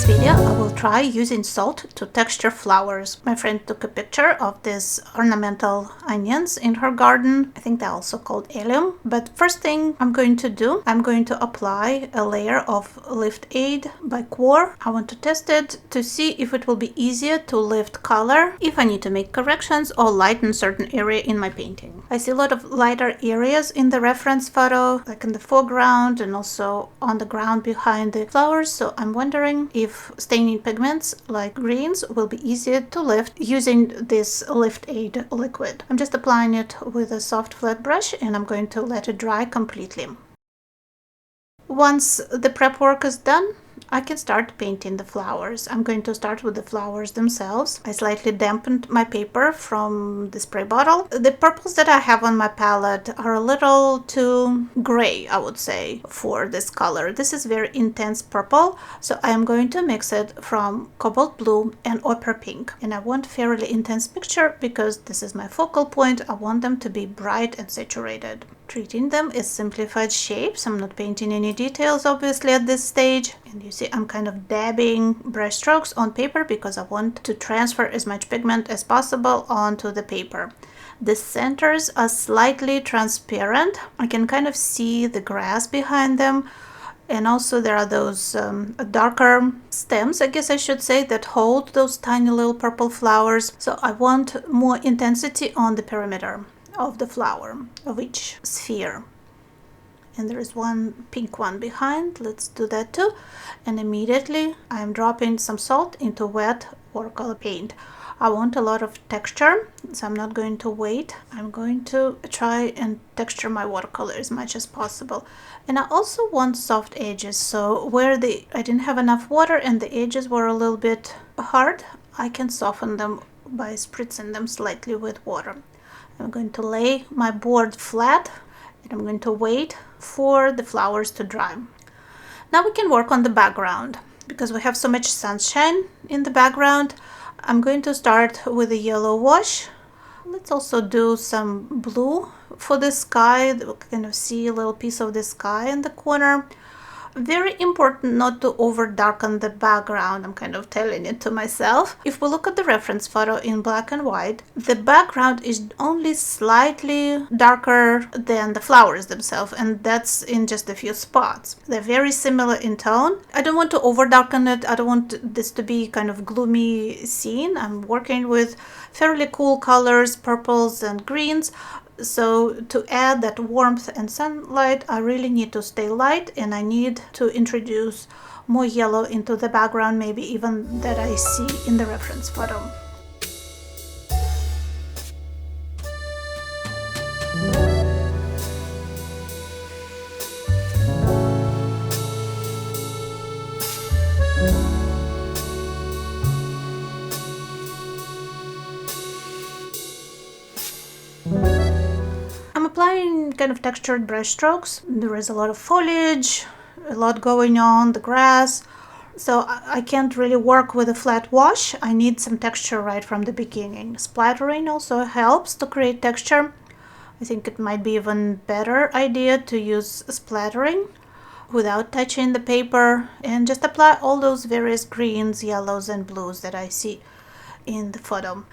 this video, I will try using salt to texture flowers. My friend took a picture of these ornamental onions in her garden. I think they're also called allium. But first thing I'm going to do, I'm going to apply a layer of Lift Aid by QoR. I want to test it to see if it will be easier to lift color, if I need to make corrections or lighten certain area in my painting. I see a lot of lighter areas in the reference photo, like in the foreground and also on the ground behind the flowers, so I'm wondering if staining pigments like greens will be easier to lift using this Lift Aid liquid. I'm just applying it with a soft flat brush and I'm going to let it dry completely. Once the prep work is done, I can start painting the flowers. I'm going to start with the flowers themselves. I slightly dampened my paper from the spray bottle. The purples that I have on my palette are a little too gray, I would say, for this color. This is very intense purple, so I am going to mix it from cobalt blue and ochre pink. And I want fairly intense mixture because this is my focal point. I want them to be bright and saturated. Treating them as simplified shapes. I'm not painting any details obviously at this stage, and you see I'm kind of dabbing brush strokes on paper because I want to transfer as much pigment as possible onto the paper. The centers are slightly transparent. I can kind of see the grass behind them, and also there are those darker stems, I guess I should say, that hold those tiny little purple flowers. So I want more intensity on the perimeter of the flower, of each sphere. And there is one pink one behind. Let's do that too. And immediately I'm dropping some salt into wet watercolor paint. I want a lot of texture, so I'm not going to wait. I'm going to try and texture my watercolor as much as possible. And I also want soft edges, so where I didn't have enough water and the edges were a little bit hard, I can soften them by spritzing them slightly with water. I'm going to lay my board flat and I'm going to wait for the flowers to dry. Now we can work on the background. Because we have so much sunshine in the background, I'm going to start with a yellow wash. Let's also do some blue for the sky. We kind of see a little piece of the sky in the corner. Very important not to over darken the background. I'm kind of telling it to myself. If we look at the reference photo in black and white, the background is only slightly darker than the flowers themselves, and that's in just a few spots. They're very similar in tone. I don't want to over darken it. I don't want this to be kind of gloomy scene. I'm working with fairly cool colors, purples and greens. So to add that warmth and sunlight, I really need to stay light, and I need to introduce more yellow into the background, maybe even that I see in the reference photo. Applying kind of textured brush strokes. There is a lot of foliage, a lot going on, the grass, so I can't really work with a flat wash. I need some texture right from the beginning. Splattering also helps to create texture. I think it might be even better idea to use splattering without touching the paper and just apply all those various greens, yellows and blues that I see in the photo.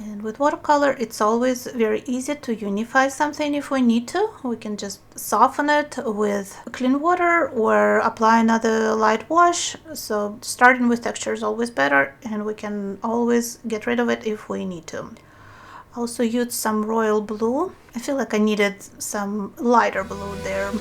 And with watercolor, it's always very easy to unify something if we need to. We can just soften it with clean water or apply another light wash. So starting with texture is always better, and we can always get rid of it if we need to. Also use some royal blue. I feel like I needed some lighter blue there.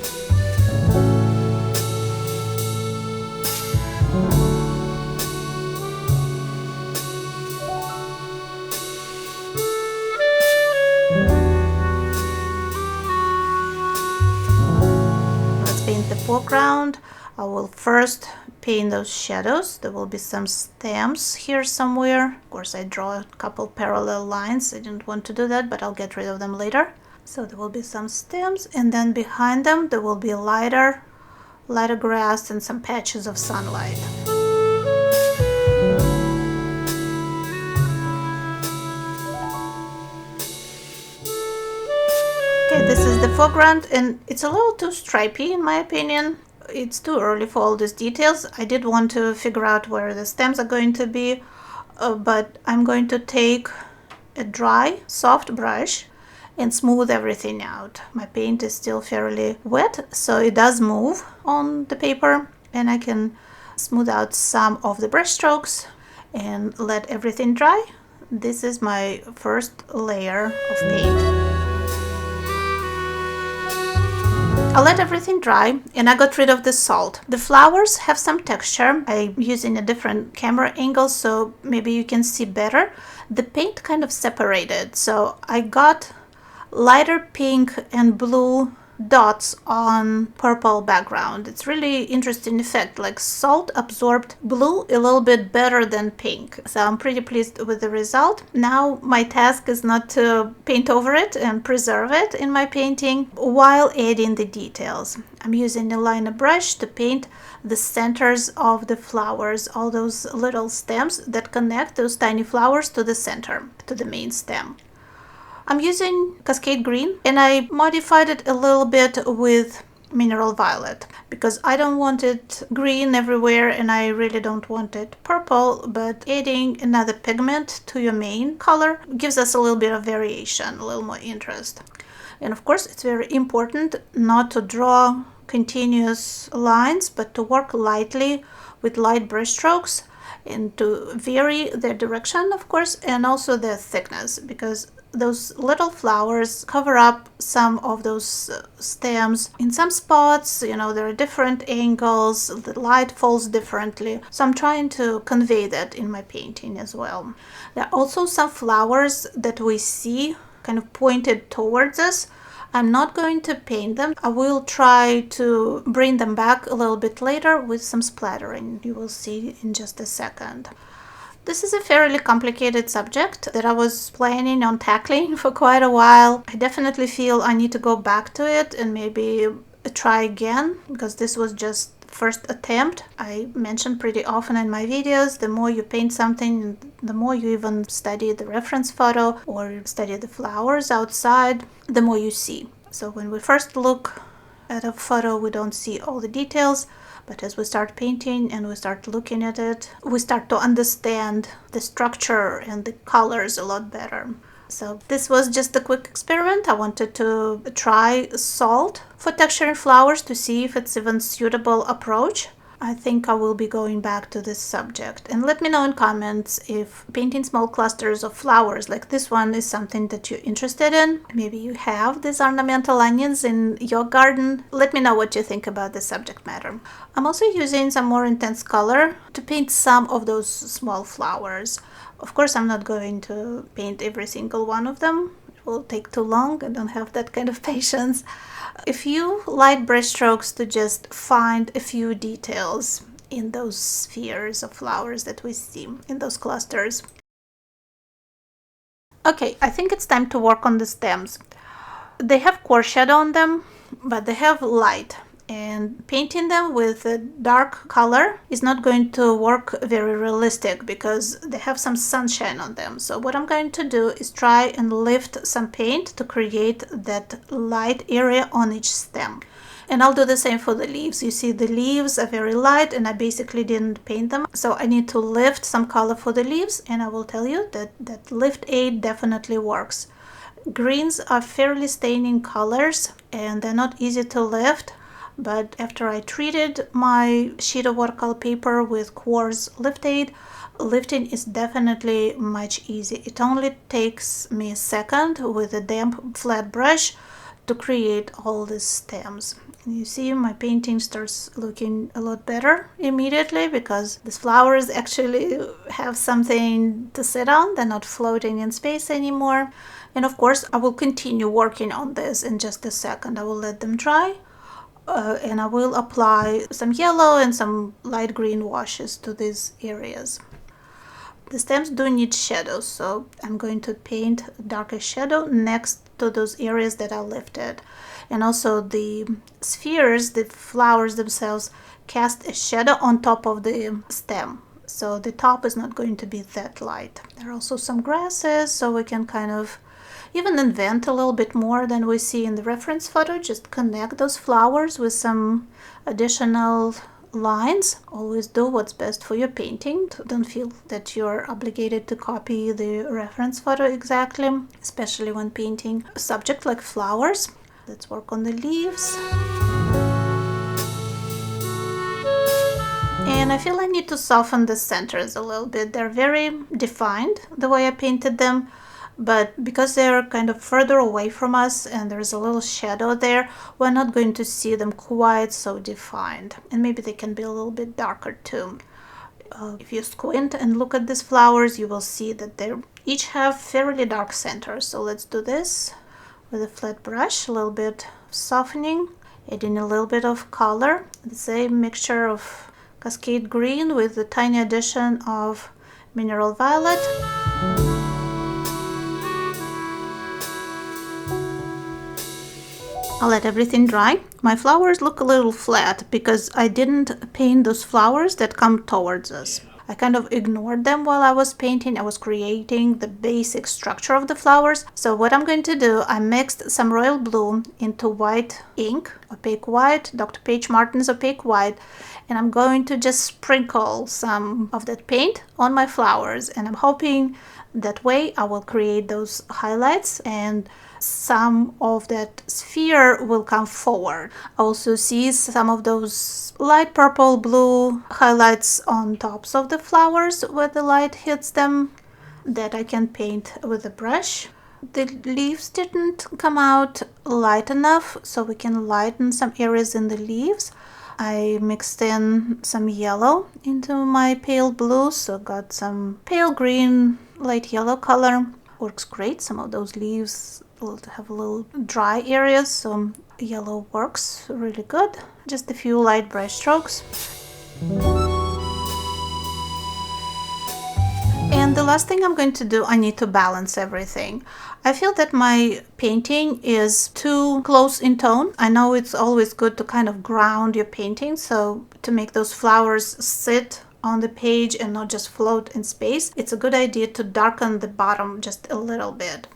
Foreground. I will first paint those shadows. There will be some stems here somewhere. Of course, I draw a couple parallel lines. I didn't want to do that, but I'll get rid of them later. So there will be some stems, and then behind them there will be lighter grass and some patches of sunlight. Okay, this is the foreground, and it's a little too stripy in my opinion. it's too early for all these details. I did want to figure out where the stems are going to be, but I'm going to take a dry, soft brush and smooth everything out. My paint is still fairly wet, so it does move on the paper, and I can smooth out some of the brush strokes and let everything dry. This is my first layer of paint. I let everything dry and I got rid of the salt. The flowers have some texture. I'm using a different camera angle so maybe you can see better. The paint kind of separated, so I got lighter pink and blue dots on purple background. It's really interesting effect, like salt absorbed blue a little bit better than pink. So I'm pretty pleased with the result. Now my task is not to paint over it and preserve it in my painting while adding the details. I'm using a liner brush to paint the centers of the flowers, all those little stems that connect those tiny flowers to the center, to the main stem. I'm using Cascade Green and I modified it a little bit with Mineral Violet because I don't want it green everywhere and I really don't want it purple, but adding another pigment to your main color gives us a little bit of variation, a little more interest. And of course, it's very important not to draw continuous lines, but to work lightly with light brush strokes and to vary their direction, of course, and also their thickness, because those little flowers cover up some of those stems in some spots. You know, there are different angles, the light falls differently, so I'm trying to convey that in my painting as well. There are also some flowers that we see kind of pointed towards us. I'm not going to paint them. I will try to bring them back a little bit later with some splattering. You will see in just a second. This is a fairly complicated subject that I was planning on tackling for quite a while. I definitely feel I need to go back to it and maybe try again, because this was just first attempt. I mentioned pretty often in my videos, the more you paint something, the more you even study the reference photo or study the flowers outside, the more you see. So when we first look at a photo, we don't see all the details. But as we start painting and we start looking at it, we start to understand the structure and the colors a lot better. So this was just a quick experiment. I wanted to try salt for texturing flowers to see if it's even suitable approach. I think I will be going back to this subject. And let me know in comments if painting small clusters of flowers like this one is something that you're interested in. Maybe you have these ornamental onions in your garden. Let me know what you think about the subject matter. I'm also using some more intense color to paint some of those small flowers. Of course, I'm not going to paint every single one of them. It will take too long. I don't have that kind of patience. A few light brush strokes to just find a few details in those spheres of flowers that we see, in those clusters. Okay, I think it's time to work on the stems. They have QoR shadow on them, but they have light. And painting them with a dark color is not going to work very realistic because they have some sunshine on them. So what I'm going to do is try and lift some paint to create that light area on each stem. And I'll do the same for the leaves. You see the leaves are very light and I basically didn't paint them. So I need to lift some color for the leaves, and I will tell you that Lift Aid definitely works. Greens are fairly staining colors and they're not easy to lift. But after I treated my sheet of watercolor paper with QoR's Lift Aid, lifting is definitely much easier. It only takes me a second with a damp flat brush to create all these stems. And you see my painting starts looking a lot better immediately because these flowers actually have something to sit on. They're not floating in space anymore. And of course, I will continue working on this in just a second. I will let them dry. And I will apply some yellow and some light green washes to these areas. The stems do need shadows, so I'm going to paint darker shadow next to those areas that I lifted. And also the spheres, the flowers themselves, cast a shadow on top of the stem. So the top is not going to be that light. There are also some grasses, so we can kind of even invent a little bit more than we see in the reference photo. Just connect those flowers with some additional lines. Always do what's best for your painting. Don't feel that you're obligated to copy the reference photo exactly, especially when painting a subject like flowers. Let's work on the leaves. And I feel I need to soften the centers a little bit. They're very defined the way I painted them, but because they're kind of further away from us and there's a little shadow there, we're not going to see them quite so defined. And maybe they can be a little bit darker too. If you squint and look at these flowers, you will see that they each have fairly dark centers. So let's do this with a flat brush, a little bit softening, adding a little bit of color, the same mixture of Cascade Green with the tiny addition of Mineral Violet. I'll let everything dry. My flowers look a little flat because I didn't paint those flowers that come towards us. I kind of ignored them while I was painting. I was creating the basic structure of the flowers. So what I'm going to do, I mixed some royal blue into white ink, opaque white, Dr. Paige Martin's opaque white, and I'm going to just sprinkle some of that paint on my flowers, and I'm hoping that way I will create those highlights and some of that sphere will come forward. I also see some of those light purple blue highlights on tops of the flowers where the light hits them that I can paint with a brush. The leaves didn't come out light enough, so we can lighten some areas in the leaves. I mixed in some yellow into my pale blue, so got some pale green, light yellow color. Works great. Some of those leaves will have a little dry areas, so yellow works really good. Just a few light brush strokes. And the last thing I'm going to do, I need to balance everything. I feel that my painting is too close in tone. I know it's always good to kind of ground your painting, so to make those flowers sit on the page and not just float in space, it's a good idea to darken the bottom just a little bit.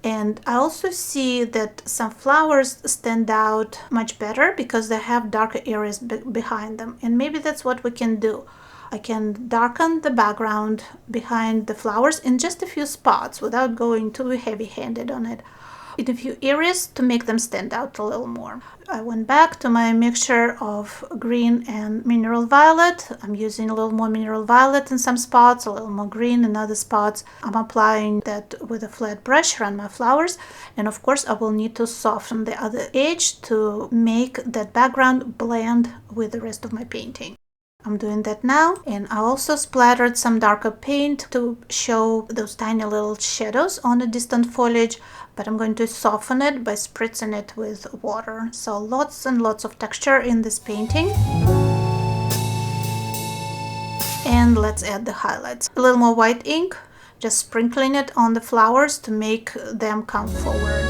And I also see that some flowers stand out much better because they have darker areas behind them, and maybe that's what we can do. I can darken the background behind the flowers in just a few spots without going too heavy-handed on it, in a few areas to make them stand out a little more. I went back to my mixture of green and mineral violet. I'm using a little more mineral violet in some spots, a little more green in other spots. I'm applying that with a flat brush around my flowers, and of course I will need to soften the other edge to make that background blend with the rest of my painting. I'm doing that now, and I also splattered some darker paint to show those tiny little shadows on the distant foliage, but I'm going to soften it by spritzing it with water. So lots and lots of texture in this painting. And let's add the highlights. A little more white ink, just sprinkling it on the flowers to make them come forward.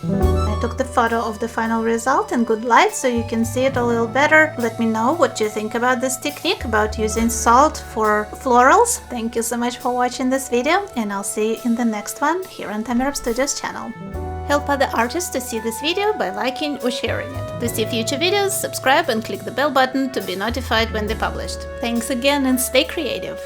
I took the photo of the final result in good light so you can see it a little better. Let me know what you think about this technique, about using salt for florals. Thank you so much for watching this video, and I'll see you in the next one here on Tamirov Studios channel. Help other artists to see this video by liking or sharing it. To see future videos, subscribe and click the bell button to be notified when they're published. Thanks again and stay creative!